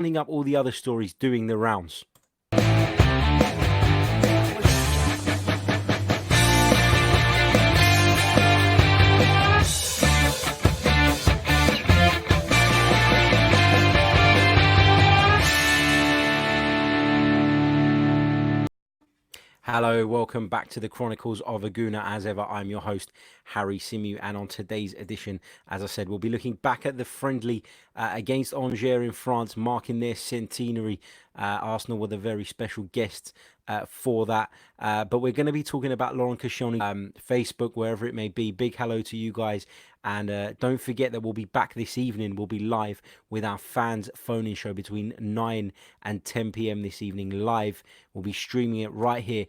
rounding up all the other stories doing the rounds. Hello, welcome back to the Chronicles of a Gooner. As ever, I'm your host, Harry Symeou, and on today's edition, as I said, we'll be looking back at the friendly against Angers in France, marking their centenary. Arsenal were the very special guests for that. But we're going to be talking about Laurent Koscielny, Facebook, wherever it may be. Big hello to you guys. And don't forget that we'll be back this evening. We'll be live with our fans phone-in show between 9 and 10 p.m. this evening live. We'll be streaming it right here.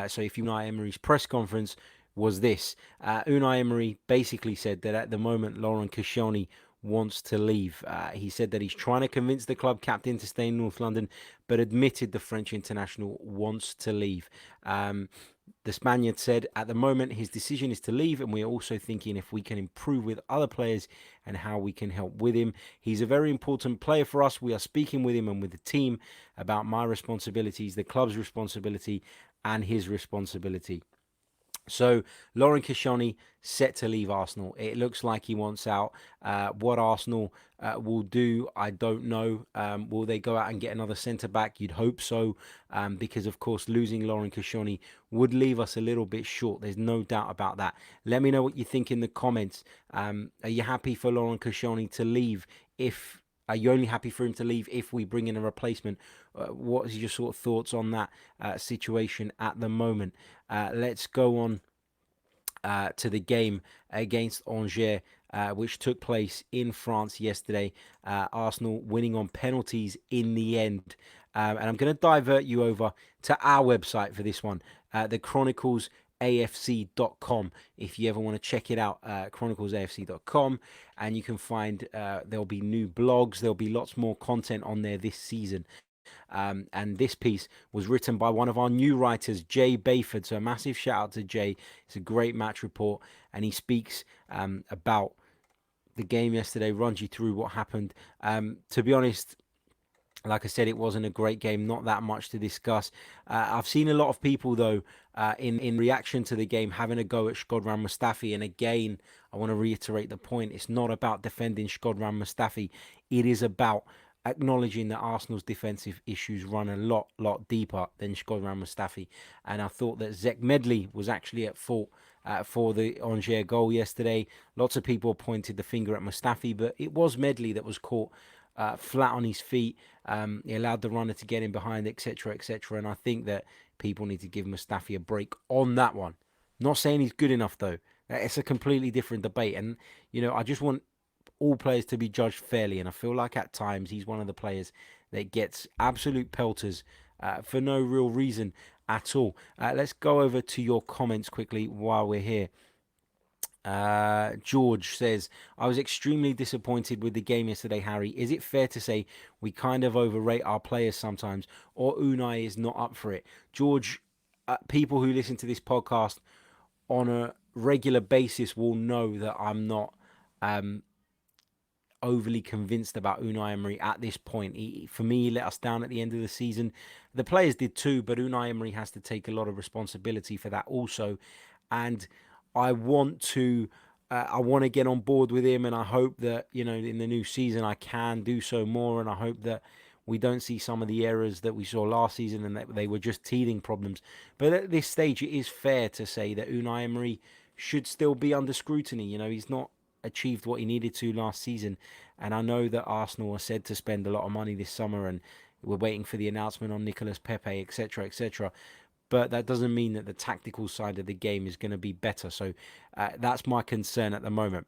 So if you know Emery's press conference was this. Unai Emery basically said that at the moment Laurent Koscielny wants to leave. He said that he's trying to convince the club captain to stay in North London, but admitted the French international wants to leave. The Spaniard said at the moment his decision is to leave, and we're also thinking if we can improve with other players and how we can help with him. He's a very important player for us. We are speaking with him and with the team about my responsibilities, the club's responsibility, and his responsibility. So Laurent Koscielny set to leave Arsenal. It looks like he wants out. What Arsenal will do, I don't know. Will they go out and get another centre back? You'd hope so, because of course losing Laurent Koscielny would leave us a little bit short. There's no doubt about that. Let me know what you think in the comments. Are you happy for Laurent Koscielny to leave? Are you only happy for him to leave if we bring in a replacement? What is your sort of thoughts on that situation at the moment? Let's go on to the game against Angers, which took place in France yesterday. Arsenal winning on penalties in the end. And I'm going to divert you over to our website for this one, the chroniclesafc.com. If you ever want to check it out, chroniclesafc.com, and you can find there'll be new blogs, there'll be lots more content on there this season. And this piece was written by one of our new writers, Jay Bayford. So a massive shout out to Jay. It's a great match report, and he speaks about the game yesterday, runs you through what happened. To be honest, like I said, it wasn't a great game, not that much to discuss. I've seen a lot of people, though, in reaction to the game, having a go at Shkodran Mustafi. And again, I want to reiterate the point. It's not about defending Shkodran Mustafi. It is about acknowledging that Arsenal's defensive issues run a lot deeper than Shkodran Mustafi. And I thought that Zek Medley was actually at fault for the Angers goal yesterday. Lots of people pointed the finger at Mustafi, but it was Medley that was caught flat on his feet. He allowed the runner to get in behind, etc., etc. And I think that people need to give Mustafi a break on that one. Not saying he's good enough, though. It's a completely different debate. And, I just want all players to be judged fairly. And I feel like at times he's one of the players that gets absolute pelters for no real reason at all. Let's go over to your comments quickly while we're here. George says, I was extremely disappointed with the game yesterday, Harry. Is it fair to say we kind of overrate our players sometimes, or Unai is not up for it? George, people who listen to this podcast on a regular basis will know that I'm not overly convinced about Unai Emery at this point. For me, he let us down at the end of the season. The players did too, but Unai Emery has to take a lot of responsibility for that also. And I want to get on board with him, and I hope that in the new season I can do so more, and I hope that we don't see some of the errors that we saw last season and that they were just teething problems. But at this stage, it is fair to say that Unai Emery should still be under scrutiny. He's not achieved what he needed to last season, and I know that Arsenal are said to spend a lot of money this summer, and we're waiting for the announcement on Nicolas Pepe, etc., etc. But that doesn't mean that the tactical side of the game is going to be better. So that's my concern at the moment.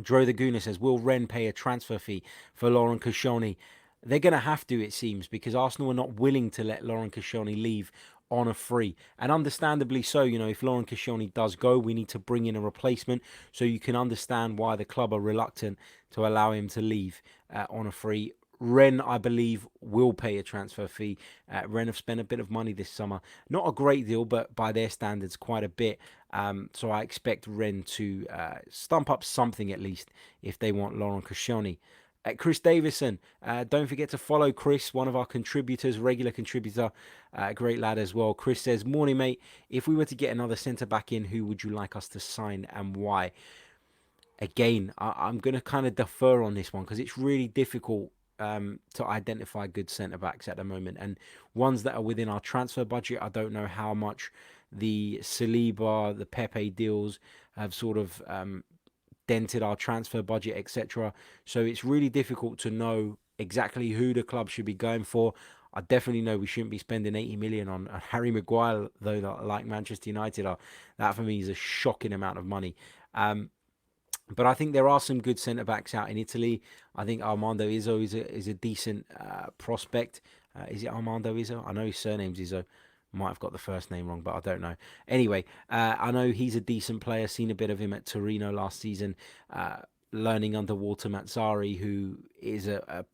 Dro the Gooner says, will Rennes pay a transfer fee for Laurent Koscielny? They're going to have to, it seems, because Arsenal are not willing to let Laurent Koscielny leave on a free. And understandably so, if Laurent Koscielny does go, we need to bring in a replacement. So you can understand why the club are reluctant to allow him to leave on a free. Rennes, I believe, will pay a transfer fee. Rennes have spent a bit of money this summer. Not a great deal, but by their standards, quite a bit. So I expect Rennes to stump up something at least if they want Laurent Koscielny. Chris Davison, don't forget to follow Chris, one of our contributors, regular contributor, great lad as well. Chris says, morning, mate. If we were to get another centre back in, who would you like us to sign and why? Again, I'm going to kind of defer on this one because it's really difficult to identify good centre backs at the moment, and ones that are within our transfer budget. I don't know how much the Saliba, the Pepe deals have sort of dented our transfer budget, etc. So it's really difficult to know exactly who the club should be going for. I definitely know we shouldn't be spending 80 million on Harry Maguire, though, like Manchester United are. That for me is a shocking amount of money. But I think there are some good centre backs out in Italy. I think Armando Izzo is a decent prospect. Is it Armando Izzo? I know his surname's Izzo. Might have got the first name wrong, but I don't know. Anyway, I know he's a decent player. Seen a bit of him at Torino last season, learning under Walter Mazzari, who is a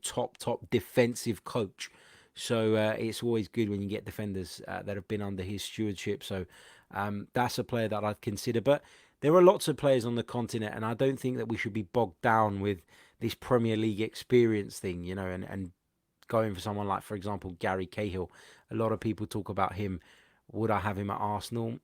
top defensive coach. So it's always good when you get defenders that have been under his stewardship. So that's a player that I'd consider. But there are lots of players on the continent, and I don't think that we should be bogged down with this Premier League experience thing, and going for someone like, for example, Gary Cahill. A lot of people talk about him. Would I have him at Arsenal?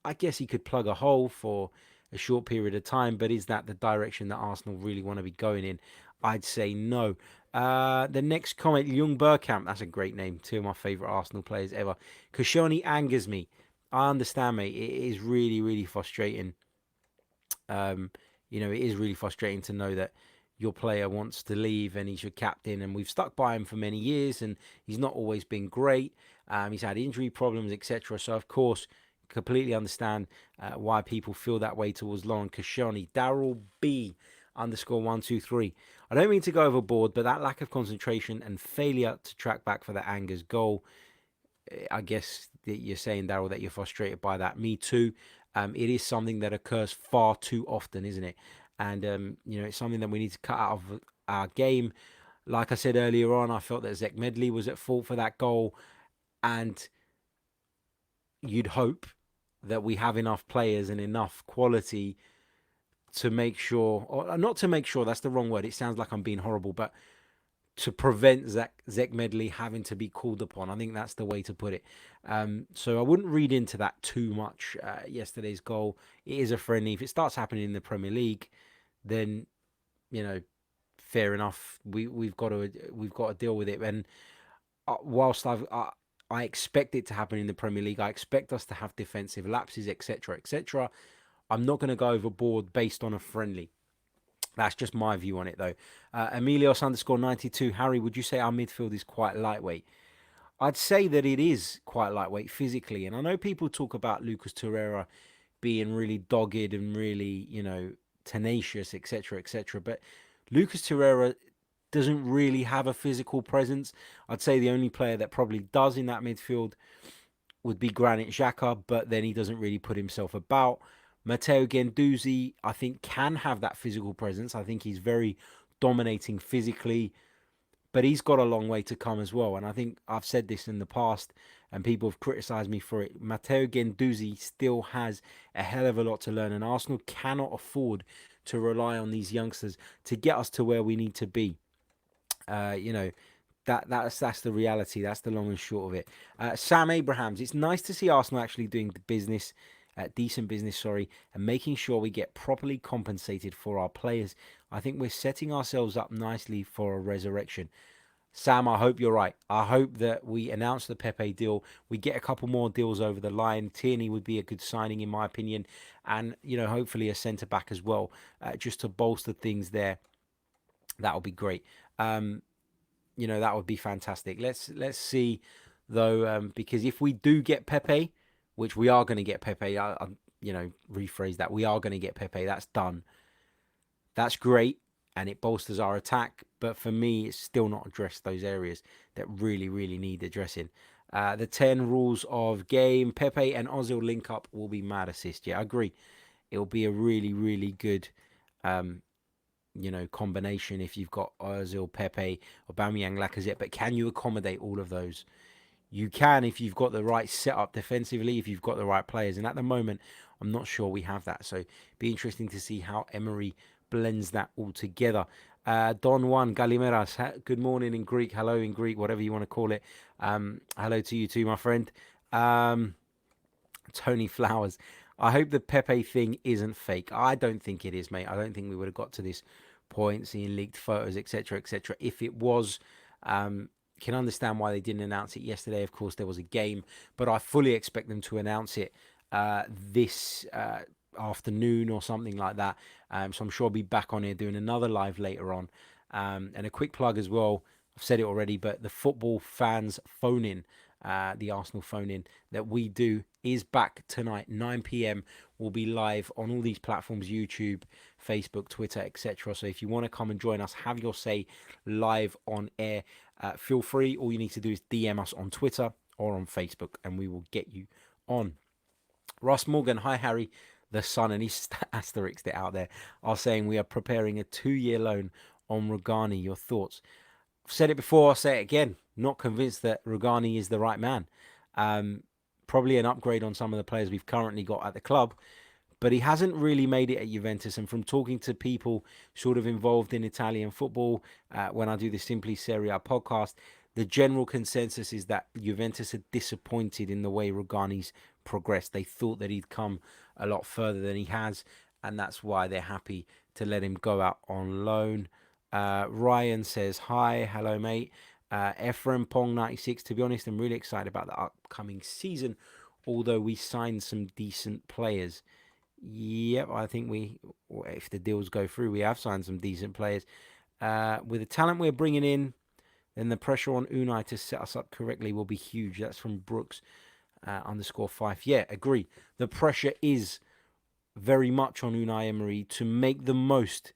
I guess he could plug a hole for a short period of time, but is that the direction that Arsenal really want to be going in? I'd say no. The next comment, Young Burkamp, that's a great name. Two of my favourite Arsenal players ever. Koscielny angers me. I understand, mate. It is really, really frustrating. Um, it is really frustrating to know that your player wants to leave and he's your captain, and we've stuck by him for many years, and he's not always been great. He's had injury problems, etc. So, of course, completely understand why people feel that way towards Laurent Koscielny. Daryl B _123. I don't mean to go overboard, but that lack of concentration and failure to track back for the Angers goal, I guess that you're saying, Daryl, that you're frustrated by that. Me too. It is something that occurs far too often, isn't it? And it's something that we need to cut out of our game. Like I said earlier on, I felt that Zech Medley was at fault for that goal, and you'd hope that we have enough players and enough quality to make sure, or not to make sure, that's the wrong word. It sounds like I'm being horrible, but to prevent Zech Medley having to be called upon. I think that's the way to put it. So I wouldn't read into that too much. Yesterday's goal, it is a friendly. If it starts happening in the Premier League, then fair enough. We've got to deal with it. And whilst I expect it to happen in the Premier League, I expect us to have defensive lapses, etc., etc. I'm not going to go overboard based on a friendly. That's just my view on it, though. Emilios _92. Harry, would you say our midfield is quite lightweight? I'd say that it is quite lightweight physically. And I know people talk about Lucas Torreira being really dogged and really, tenacious, etc., etc. But Lucas Torreira doesn't really have a physical presence. I'd say the only player that probably does in that midfield would be Granit Xhaka, but then he doesn't really put himself about. Matteo Guendouzi, I think, can have that physical presence. I think he's very dominating physically, but he's got a long way to come as well. And I think I've said this in the past, and people have criticised me for it. Matteo Guendouzi still has a hell of a lot to learn, and Arsenal cannot afford to rely on these youngsters to get us to where we need to be. That's the reality. That's the long and short of it. Sam Abrahams, it's nice to see Arsenal actually doing the business, decent business, sorry, and making sure we get properly compensated for our players. I think we're setting ourselves up nicely for a resurrection. Sam, I hope you're right. I hope that we announce the Pepe deal. We get a couple more deals over the line. Tierney would be a good signing, in my opinion, and hopefully a centre back as well, just to bolster things there. That would be great. That would be fantastic. Let's see though, because if we do get Pepe, which we are going to get Pepe, I rephrase that. We are going to get Pepe. That's done. That's great, and it bolsters our attack. But for me, it's still not addressed those areas that really, really need addressing. The 10 rules of game. Pepe and Ozil link up will be mad assist. Yeah, I agree. It'll be a really, really good combination if you've got Ozil, Pepe, Aubameyang, Lacazette. But can you accommodate all of those? You can if you've got the right setup defensively, if you've got the right players. And at the moment, I'm not sure we have that. So be interesting to see how Emery blends that all together. Don Juan Galimeras, good morning in Greek, hello in Greek, whatever you want to call it. Hello to you too, my friend. Um, Tony Flowers, I hope the Pepe thing isn't fake. I don't think it is, mate. I don't think we would have got to this point, seeing leaked photos, etc., etc. If it was, can understand why they didn't announce it yesterday. Of course, there was a game, but I fully expect them to announce it this afternoon or something like that. So I'm sure I'll be back on here doing another live later on. And a quick plug as well. I've said it already, but the football fans phone in, the Arsenal phone in that we do is back tonight, 9 p.m. We'll be live on all these platforms: YouTube, Facebook, Twitter, etc. So if you want to come and join us, have your say live on air, feel free. All you need to do is DM us on Twitter or on Facebook, and we will get you on. Ross Morgan, hi Harry, the Sun, and he's asterisked it out there, are saying we are preparing a 2-year loan on Rugani. Your thoughts? I've said it before, I'll say it again. Not convinced that Rugani is the right man. Probably an upgrade on some of the players we've currently got at the club, but he hasn't really made it at Juventus. And from talking to people sort of involved in Italian football, when I do the Simply Serie A podcast, the general consensus is that Juventus are disappointed in the way Rugani's progressed. They thought that he'd come a lot further than he has, and that's why they're happy to let him go out on loan. Ryan says, hi, hello, mate. Ephraim Pong 96, to be honest, I'm really excited about the upcoming season, although we signed some decent players. Yep, I think if the deals go through, we have signed some decent players. With the talent we're bringing in, then the pressure on Unai to set us up correctly will be huge. That's from Brooks _5. Yeah, agree. The pressure is very much on Unai Emery to make the most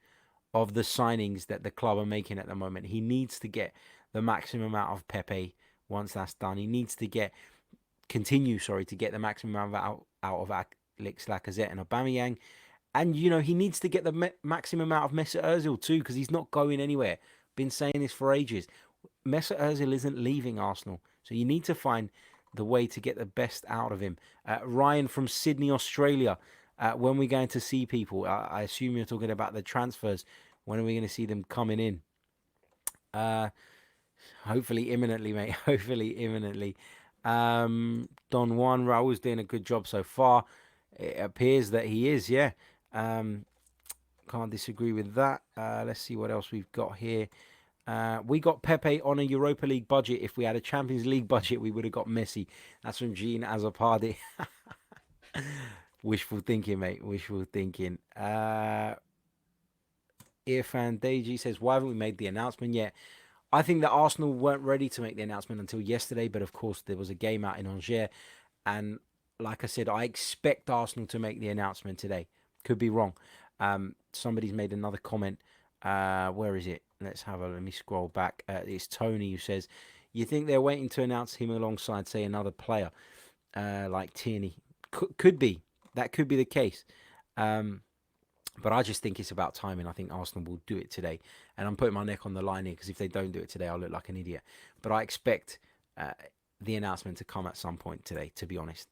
of the signings that the club are making at the moment. He needs to get the maximum out of Pepe once that's done. He needs to continue to get the maximum out of Alex Lacazette and Aubameyang. And, he needs to get the maximum out of Mesut Ozil too, because he's not going anywhere. Been saying this for ages. Mesut Ozil isn't leaving Arsenal. So you need to find the way to get the best out of him. Ryan from Sydney, Australia. When we're going to see people, I assume you're talking about the transfers. When are we going to see them coming in? Hopefully imminently, mate. Hopefully imminently. Don Juan Raul's doing a good job so far. It appears that he is, yeah. Can't disagree with that. Let's see what else we've got here. We got Pepe on a Europa League budget. If we had a Champions League budget, we would have got Messi. That's from Jean Azzopardi. Wishful thinking, mate. Wishful thinking. Irfan Deji says, why haven't we made the announcement yet? I think that Arsenal weren't ready to make the announcement until yesterday, but of course there was a game out in Angers, and like I said, I expect Arsenal to make the announcement today. Could be wrong. Somebody's made another comment. Where is it? Let me scroll back. It's Tony who says, you think they're waiting to announce him alongside, say, another player like Tierney? Could be. That could be the case. But I just think it's about timing. I think Arsenal will do it today. And I'm putting my neck on the line here, because if they don't do it today, I'll look like an idiot. But I expect the announcement to come at some point today, to be honest.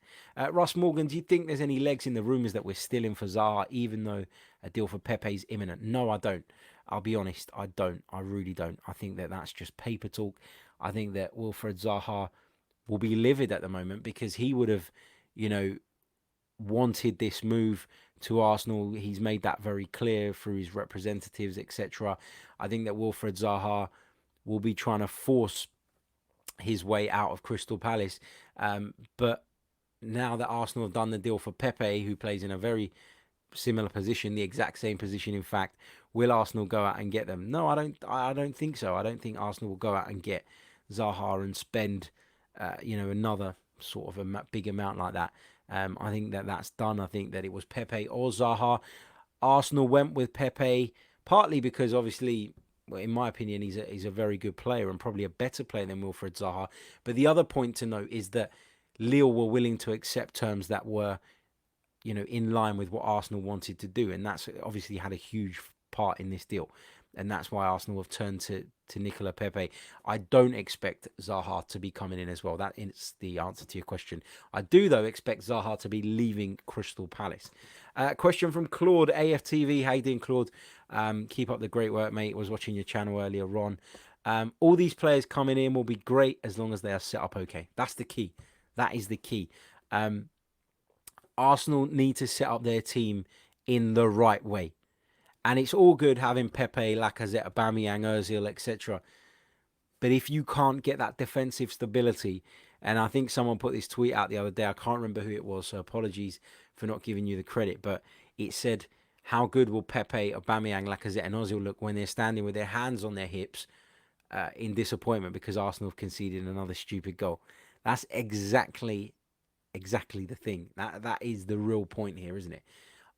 Ross Morgan, do you think there's any legs in the rumours that we're still in for Zaha, even though a deal for Pepe is imminent? No, I don't. I'll be honest, I don't. I really don't. I think that that's just paper talk. I think that Wilfred Zaha will be livid at the moment, because he would have, wanted this move to Arsenal. He's made that very clear through his representatives, etc. I think that Wilfred Zaha will be trying to force his way out of Crystal Palace. But now that Arsenal have done the deal for Pepe, who plays in a very similar position, the exact same position, in fact, will Arsenal go out and get them? No, I don't think so. I don't think Arsenal will go out and get Zaha and spend, another sort of a big amount like that. I think that that's done. I think that it was Pepe or Zaha. Arsenal went with Pepe partly because, obviously, well, in my opinion, he's a very good player and probably a better player than Wilfred Zaha. But the other point to note is that Lille were willing to accept terms that were, in line with what Arsenal wanted to do, and that's obviously had a huge part in this deal. and that's why Arsenal have turned to Nicola Pepe. I don't expect Zaha to be coming in as well. That is the answer to your question. I do, though, expect Zaha to be leaving Crystal Palace. Question from Claude AFTV. How you doing, Claude? Keep up the great work, mate. Was watching your channel earlier on. All these players coming in will be great as long as they are set up okay. That's the key. That is the key. Arsenal need to set up their team in the right way. And it's all good having Pepe, Lacazette, Aubameyang, Ozil, etc. But if you can't get that defensive stability, and I think someone put this tweet out the other day, I can't remember who it was, so apologies for not giving you the credit, but it said, how good will Pepe, Aubameyang, Lacazette and Ozil look when they're standing with their hands on their hips in disappointment because Arsenal have conceded another stupid goal? That's exactly the thing. That is the real point here, isn't it?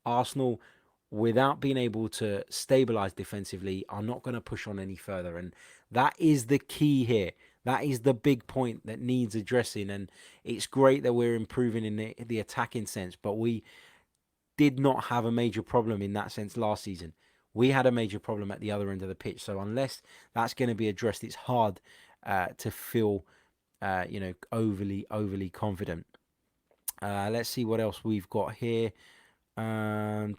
Arsenal, without being able to stabilise defensively, are not going to push on any further. And that is the key here. That is the big point that needs addressing. And it's great that we're improving in the attacking sense, but we did not have a major problem in that sense last season. We had a major problem at the other end of the pitch. So unless that's going to be addressed, it's hard to feel, overly confident. Let's see what else we've got here. Tony,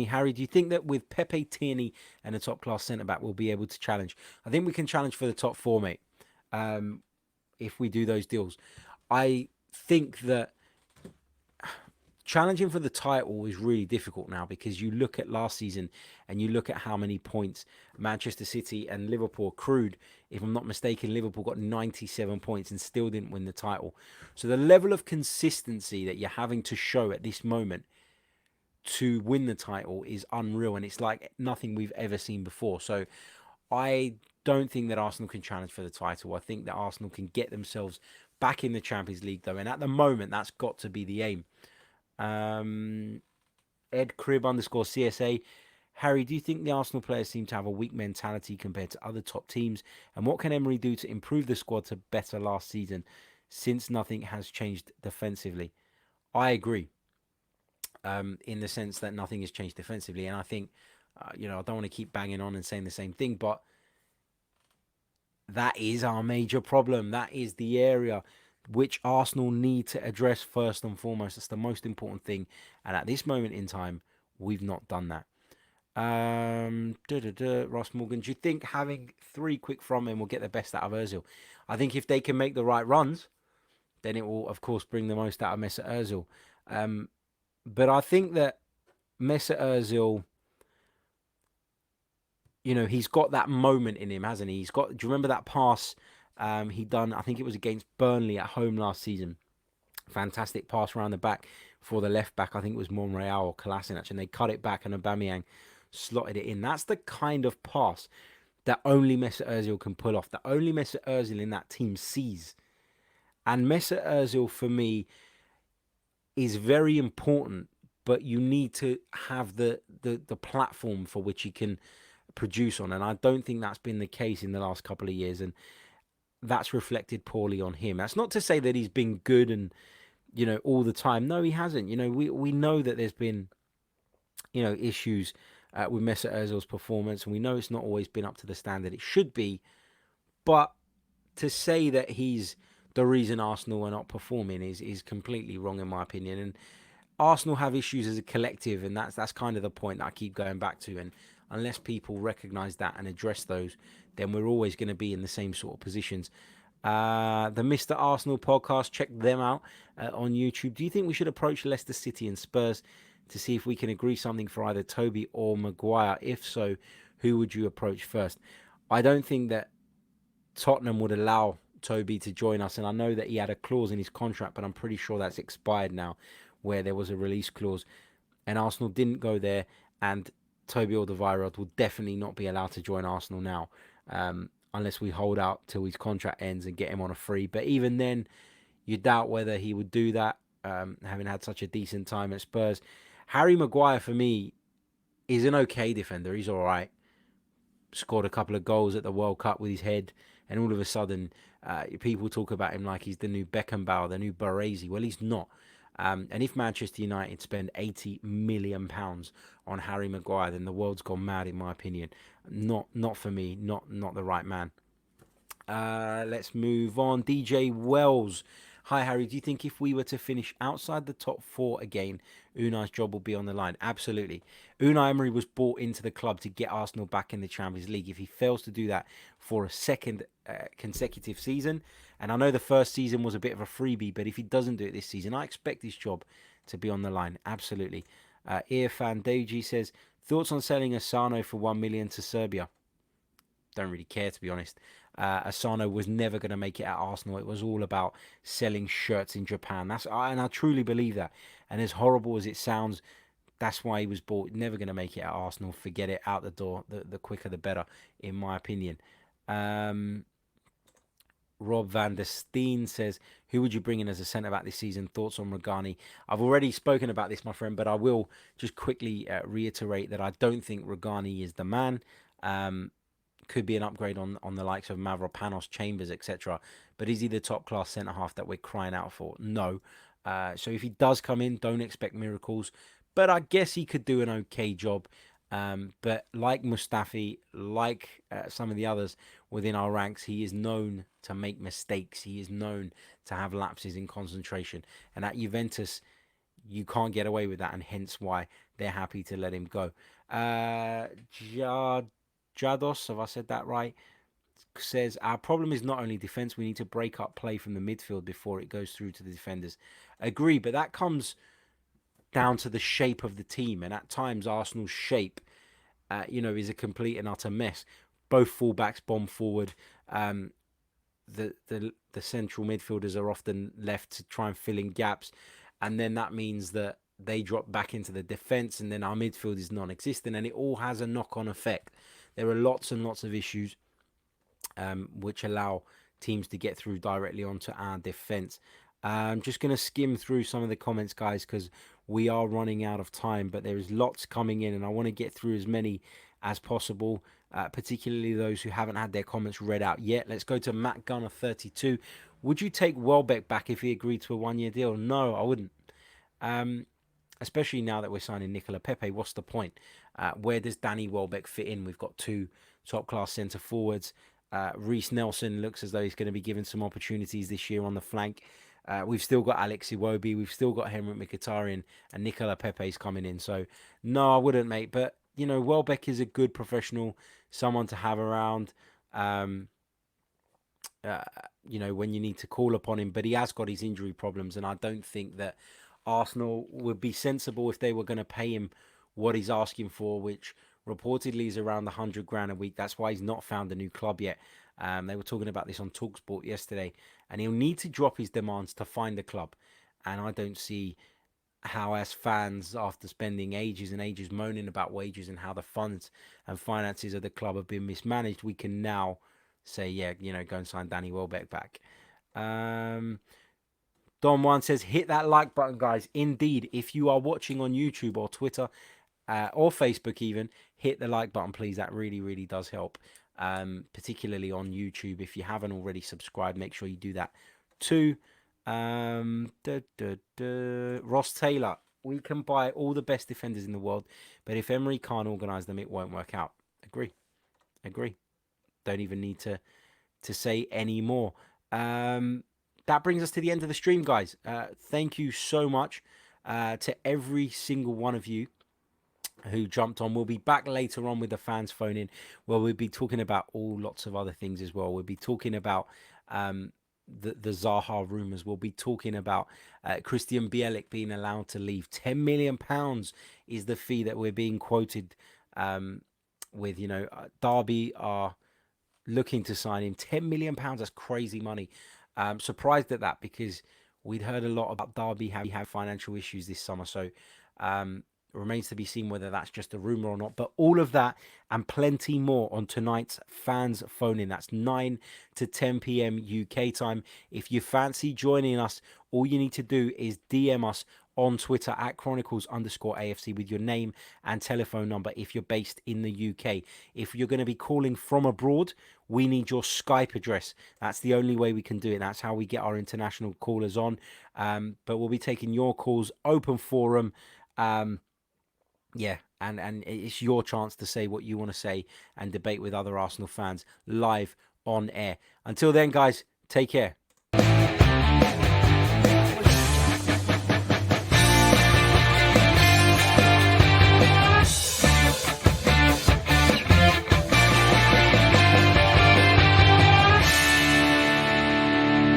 Harry, do you think that with Pepe, Tierney and a top-class centre-back, we'll be able to challenge? I think we can challenge for the top four, mate, if we do those deals. I think that challenging for the title is really difficult now because you look at last season and you look at how many points Manchester City and Liverpool accrued. If I'm not mistaken, Liverpool got 97 points and still didn't win the title. So the level of consistency that you're having to show at this moment to win the title is unreal, and it's like nothing we've ever seen before. So I don't think that Arsenal can challenge for the title. I think that Arsenal can get themselves back in the Champions League, though, and at the moment that's got to be the aim. Ed Crib _ CSA. Harry, do you think the Arsenal players seem to have a weak mentality compared to other top teams? And what can Emery do to improve the squad to better last season since nothing has changed defensively? I agree, in the sense that nothing has changed defensively. And I think, I don't want to keep banging on and saying the same thing, but that is our major problem. That is the area which Arsenal need to address first and foremost. That's the most important thing. And at this moment in time, we've not done that. Ross Morgan, do you think having 3 quick from him will get the best out of Ozil? I think if they can make the right runs, then it will, of course, bring the most out of Mesut Ozil. But I think that Mesut Ozil, he's got that moment in him, hasn't he? Do you remember that pass he done? I think it was against Burnley at home last season. Fantastic pass around the back for the left back. I think it was Monreal or Kolasinac, and they cut it back and Aubameyang slotted it in. That's the kind of pass that only Mesut Ozil can pull off, that only Mesut Ozil in that team sees. And Mesut Ozil, for me, is very important, but you need to have the platform for which he can produce on. And I don't think that's been the case in the last couple of years. And that's reflected poorly on him. That's not to say that he's been good and, all the time. No, he hasn't. We know that there's been, issues with Mesut Ozil's performance, and we know it's not always been up to the standard it should be. But to say that he's the reason Arsenal are not performing is completely wrong, in my opinion. And Arsenal have issues as a collective, and that's kind of the point that I keep going back to. And unless people recognise that and address those, then we're always going to be in the same sort of positions. The Mr. Arsenal podcast, check them out on YouTube. Do you think we should approach Leicester City and Spurs to see if we can agree something for either Toby or Maguire? If so, who would you approach first? I don't think that Tottenham would allow Toby to join us, and I know that he had a clause in his contract, but I'm pretty sure that's expired now, where there was a release clause, and Arsenal didn't go there, and Toby Alderweireld will definitely not be allowed to join Arsenal now, unless we hold out till his contract ends and get him on a free. But even then, you doubt whether he would do that, having had such a decent time at Spurs. Harry Maguire, for me, is an okay defender. He's all right. Scored a couple of goals at the World Cup with his head, and all of a sudden, people talk about him like he's the new Beckenbauer, the new Baresi. Well, he's not. And if Manchester United spend £80 million on Harry Maguire, then the world's gone mad, in my opinion. Not for me. Not the right man. Let's move on. DJ Wells. Hi, Harry. Do you think if we were to finish outside the top four again, Unai's job will be on the line? Absolutely. Unai Emery was brought into the club to get Arsenal back in the Champions League. If he fails to do that for a second consecutive season, and I know the first season was a bit of a freebie, but if he doesn't do it this season, I expect his job to be on the line. Absolutely. Irfan Deji says, thoughts on selling Asano for 1 million to Serbia? Don't really care, to be honest. Asano was never going to make it at Arsenal. It was all about selling shirts in Japan. And I truly believe that. And as horrible as it sounds, that's why he was bought. Never going to make it at Arsenal. Forget it, out the door. The quicker the better, in my opinion. Rob van der Steen says, who would you bring in as a centre-back this season? Thoughts on Rugani? I've already spoken about this, my friend, but I will just quickly reiterate that I don't think Rugani is the man. Could be an upgrade on the likes of Mavropanos, Chambers, etc. But is he the top class centre half that we're crying out for? No. So if he does come in, don't expect miracles. But I guess he could do an okay job. But like Mustafi, like some of the others within our ranks, he is known to make mistakes. He is known to have lapses in concentration. And at Juventus, you can't get away with that, and hence why they're happy to let him go. Jados, have I said that right? Says, our problem is not only defence, we need to break up play from the midfield before it goes through to the defenders. Agree, but that comes down to the shape of the team, and at times Arsenal's shape, is a complete and utter mess. Both fullbacks bomb forward. The central midfielders are often left to try and fill in gaps, and then that means that they drop back into the defence, and then our midfield is non-existent, and it all has a knock-on effect. There are lots and lots of issues which allow teams to get through directly onto our defence. I'm just going to skim through some of the comments, guys, because we are running out of time, but there is lots coming in, and I want to get through as many as possible, particularly those who haven't had their comments read out yet. Let's go to Matt Gunner 32. Would you take Welbeck back if he agreed to a one-year deal? No, I wouldn't. Especially now that we're signing Nicola Pepe, what's the point? Where does Danny Welbeck fit in? We've got two top-class centre forwards. Reece Nelson looks as though he's going to be given some opportunities this year on the flank. We've still got Alex Iwobi, we've still got Henrik Mkhitaryan, and Nicola Pepe's coming in. So, no, I wouldn't, mate. But, Welbeck is a good professional, someone to have around, when you need to call upon him. But he has got his injury problems, and I don't think that Arsenal would be sensible if they were going to pay him what he's asking for, which reportedly is around 100 grand a week. That's why he's not found a new club yet. They were talking about this on TalkSport yesterday, and he'll need to drop his demands to find a club. And I don't see how, as fans, after spending ages and ages moaning about wages and how the funds and finances of the club have been mismanaged, we can now say, yeah, go and sign Danny Welbeck back. Don Juan says, hit that like button, guys. Indeed, if you are watching on YouTube or Twitter or Facebook even, hit the like button, please. That really, really does help, particularly on YouTube. If you haven't already subscribed, make sure you do that too. Ross Taylor, we can buy all the best defenders in the world, but if Emery can't organise them, it won't work out. Agree. Don't even need to say any more. That brings us to the end of the stream, guys. Thank you so much to every single one of you who jumped on. We'll be back later on with the fans phone in, where we'll be talking about lots of other things as well. We'll be talking about the Zaha rumours. We'll be talking about Christian Bielik being allowed to leave. £10 million is the fee that we're being quoted with. Derby are looking to sign him. £10 million, that's crazy money. I'm surprised at that, because we'd heard a lot about Derby have financial issues this summer. So It remains to be seen whether that's just a rumor or not. But all of that and plenty more on tonight's Fans Phone In. That's 9 to 10 p.m. UK time. If you fancy joining us, all you need to do is DM us on Twitter at Chronicles_AFC with your name and telephone number if you're based in the UK. If you're going to be calling from abroad, we need your Skype address. That's the only way we can do it. That's how we get our international callers on. But we'll be taking your calls, open forum. Yeah, and it's your chance to say what you want to say and debate with other Arsenal fans live on air. Until then, guys, take care.